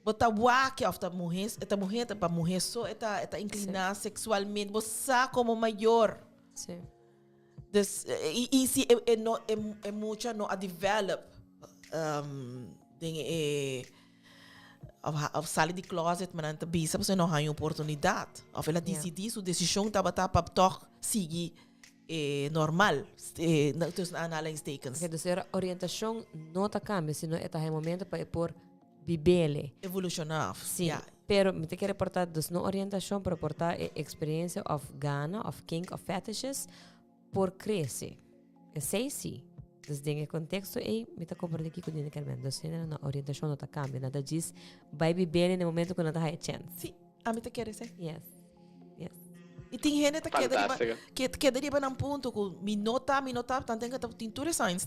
Bota wake of da mulher tá para mulher só tá inclinar sexualmente, você como maior. Sim. Dus se é muito não a develop dingen of sair de closet maar dan te bisa você não tem oportunidade of ela decide sua decisão tá para toch seguir normal tussen aanhalingstekens. Okay, dus a orientação não tá cambia, sino é momento para por bibele. Evolucionar. Sim. Yeah. Pero me te quer reportar dus não orientação para reportar experiência of gana, of kink, of fetishes por crescer. É sei sim. Dus dingen contexto e me tá compartilhando aqui com o Carmen. Dus na orientação não tá cambia, nada diz vai bibele no momento que não tá chance. Sim, a mim te quer dizer. Yes. E tem gente que queda riba num ponto que me nota, tanto tem que ter tintura science.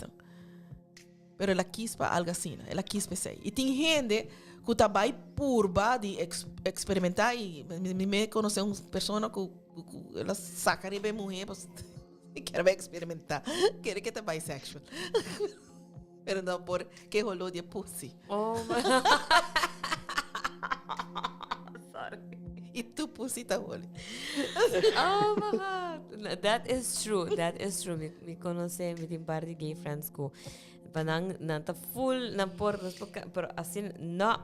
Pero ela quis para algo assim, ela quis para sei. E tem gente que tá vai purba de experimentar e me conhecer uma pessoa que ela saca riba mulher, quer experimentar, quer que tá bisexual. Pero não por que rolou de pussy. Oh my Sorry. E tu pussy tá rolando. Oh my God. That is true. Me conhece, me tem par de gay friends ko. Panang nanta full na por pero assim no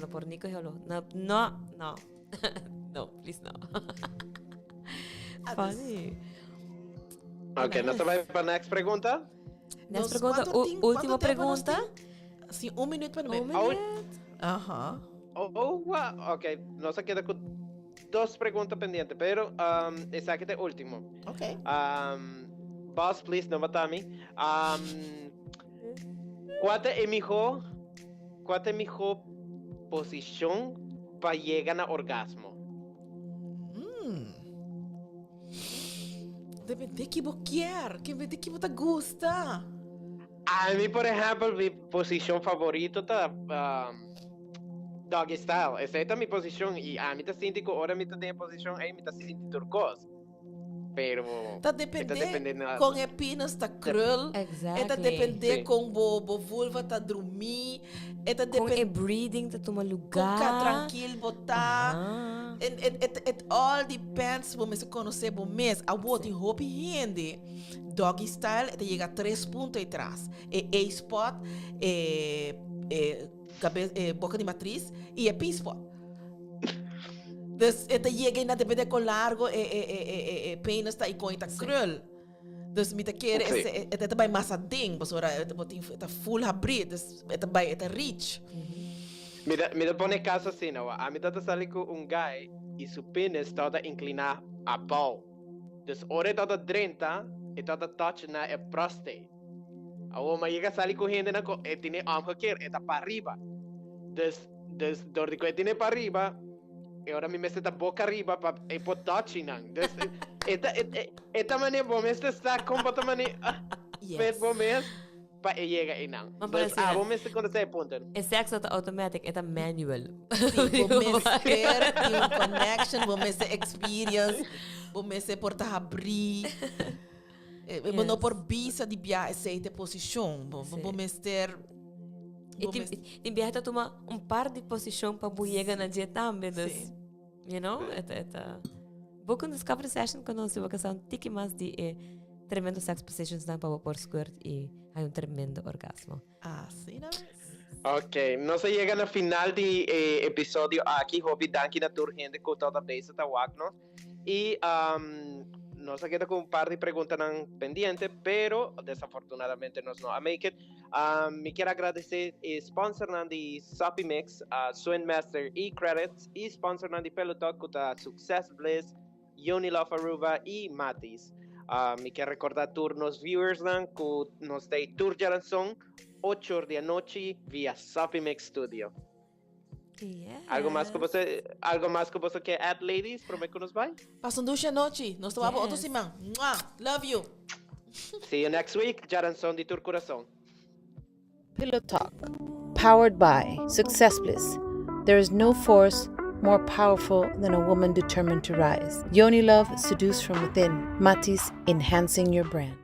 por Nico hello. No. No, please no. Funny. Ok, nós vamos para a next pergunta. Next pergunta, última pergunta. Sim, 1 minuto para Um mim. minuto. Aham. Wow. Ok, nós queda com 2 perguntas pendentes, pero essa aqui é a última. Ok. Boss, please, não matame. Qual é a melhor posição para chegar no orgasmo? Depende que você quer, depende que você gosta. A mim, por exemplo, minha posição favorita tá doggy style. Essa é a minha posição e a mim tá sentindo que agora me tá em posição aí me tá sentindo turcos. Pero tá dependendo com a penis tá krul. Exactly. Tá depender com bo vulva tá dormir. Tá Com depender breathing tá toma com lugar. ka tranquilo botar. It all depends wo você conhecer bom mês. A what in hope hindi. Doggy style te chega a 3 pontos atrás. A-spot, boca de matriz e P-spot. Dus ita chega na depende com largo penis tá e com ita krul. Dus me te quer ita vai massa ding, basura ita full abrir, dus ita vai ita reach. Me da pone caso assim, não? A mim tá sali com guy e seu penis tá inclinar a pau. Dus ora tá 30 e tá touch na prostate. A uma chega sali com gente na tem omgekeerd, tá para arriba. Dus door de que tem para arriba. E ora mi mette da boca arriba e po touching ang. Dus eta mane bom está completo mane pet bom pa e chega inang. Dus bom quando sai ponto. É sexo tá automatic, é manual. Bom ter tem connection, bom experience, bom porta abrir. Bom não por bisa de bia essa posição, bom ter Tem viaje a tomar par de posição para chegar na dia também, you know? Vou com discovery session com nós, vou casar tiki mais de tremendo sex positions dan para por squirt e hay tremendo orgasmo. Assim, não? Ok, nós chegamos no final do episódio aqui, hope danke na tur gente que toda vez está wagno. E nos queda con un par de preguntas pendientes, pero desafortunadamente nos no a make it. Me quiero agradecer sponsor de Sopi Mix, SwingMasterz y Qredits, y sponsor de PillowTalk, SuccessBlizz, Yonilove Aruba y Matiz. Me quiero recordar turnos viewers que nos de tour son 8 de la noche via Sopi Mix Studio. Yes. Algo más que você quer add, ladies, para que nos vai? Passam duas noite. Nós tomamos Yes. outro semana. Love you. See you next week. Jaranson de Tur Coração. PillowTalk, powered by SuccessBlizz. There is no force more powerful than a woman determined to rise. Yonilove, seduce from within. Matiz, enhancing your brand.